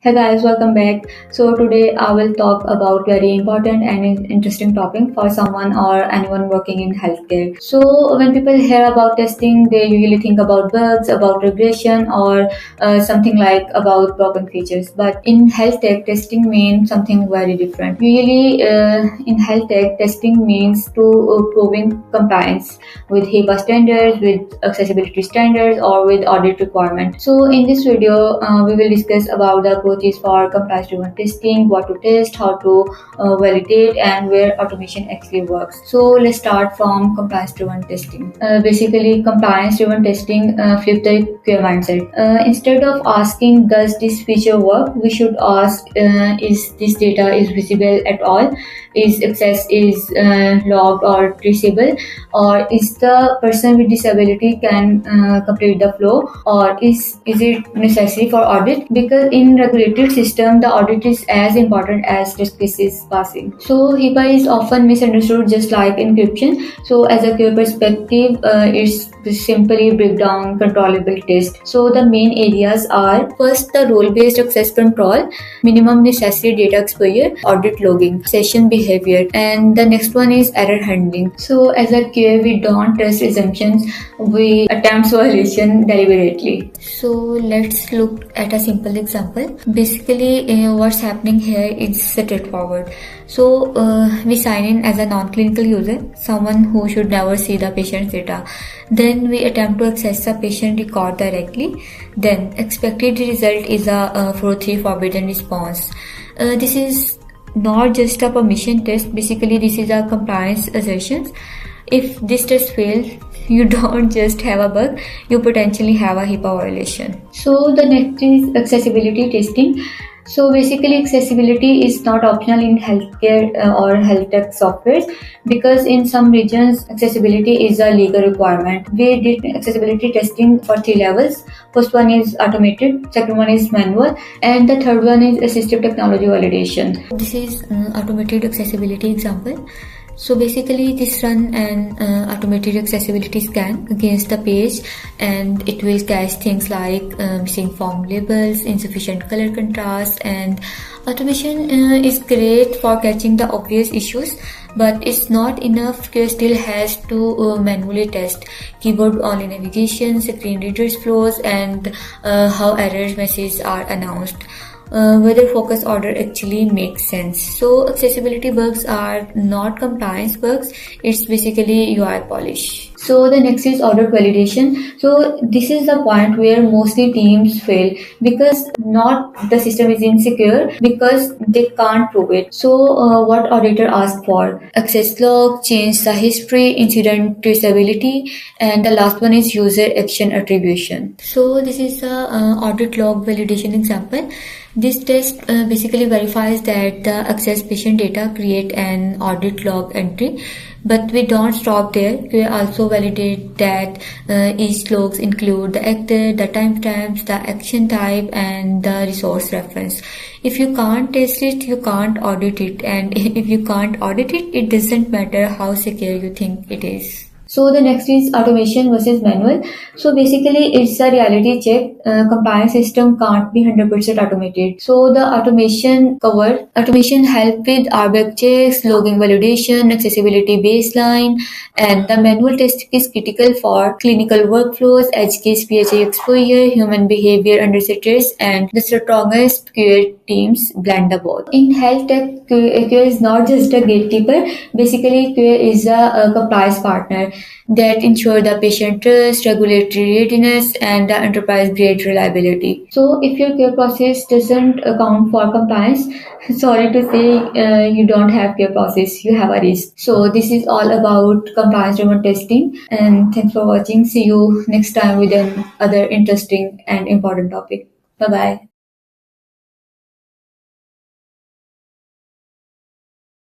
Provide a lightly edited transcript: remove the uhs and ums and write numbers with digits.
Hey guys, welcome back. So today I will talk about very important and interesting topic for someone or anyone working in healthcare. So when people hear about testing, they usually think about bugs, about regression, or something like about broken features. But in health tech, testing means something very different. Usually in health tech, testing means to proving compliance with HIPAA standards, with accessibility standards, or with audit requirements. So in this video, we will discuss about the approaches for compliance-driven testing, what to test, how to validate, and where automation actually works. So let's start from compliance-driven testing. Basically, compliance-driven testing flip the QA mindset. Instead of asking, does this feature work, we should ask, is this data is visible at all? Is access is logged or traceable, or is the person with disability can complete the flow, or is it necessary for audit? Because in regulated system, the audit is as important as test cases passing. So HIPAA is often misunderstood, just like encryption. So as a QA perspective, it's simply break down controllable test. So the main areas are: first, the role-based access control, minimum necessary data exposure, audit logging, session behavior, and the next one is error handling. So as a QA, we don't trust assumptions, we attempt violation deliberately. So let's look at a simple example. Basically, what's happening here is straightforward. So we sign in as a non-clinical user, someone who should never see the patient's data. Then we attempt to access the patient record directly. Then expected result is a 403 forbidden response. This is not just a permission test. Basically, this is a compliance assertions. If this test fails, you don't just have a bug, you potentially have a HIPAA violation. So the next is accessibility testing. So basically, accessibility is not optional in healthcare or health tech softwares, because in some regions accessibility is a legal requirement. We did accessibility testing for 3 levels. First one is automated, second one is manual, and the third one is assistive technology validation. This is automated accessibility example. So basically, this run an automated accessibility scan against the page, and it will catch things like missing form labels, insufficient color contrast, and automation is great for catching the obvious issues, but it's not enough. QA still has to manually test keyboard only navigation, screen readers flows, and how error messages are announced. Whether focus order actually makes sense. So accessibility bugs are not compliance bugs, it's basically UI polish. So the next is audit validation. So this is the point where mostly teams fail, because not the system is insecure, because they can't prove it. So what auditor asks for: access log, change the history, incident traceability, and the last one is user action attribution. So this is the audit log validation example. This test basically verifies that the access patient data, create an audit log entry. But we don't stop there. We also validate that each logs include the actor, the timestamps, the action type, and the resource reference. If you can't test it, you can't audit it. And if you can't audit it, it doesn't matter how secure you think it is. So the next is automation versus manual. So basically, it's a reality check. Compliance system can't be 100% automated. So the automation help with RBAC checks, logging validation, accessibility baseline, and the manual testing is critical for clinical workflows, edge case PHA exposure, human behavior under stress, and the strongest QA teams blend the both. In health tech, QA is not just a gatekeeper. Basically, QA is a compliance partner that ensure the patient trust, regulatory readiness, and the enterprise-grade reliability. So if your care process doesn't account for compliance, sorry to say, you don't have care process, you have a risk. So this is all about compliance-driven testing, and thanks for watching. See you next time with another interesting and important topic. Bye-bye.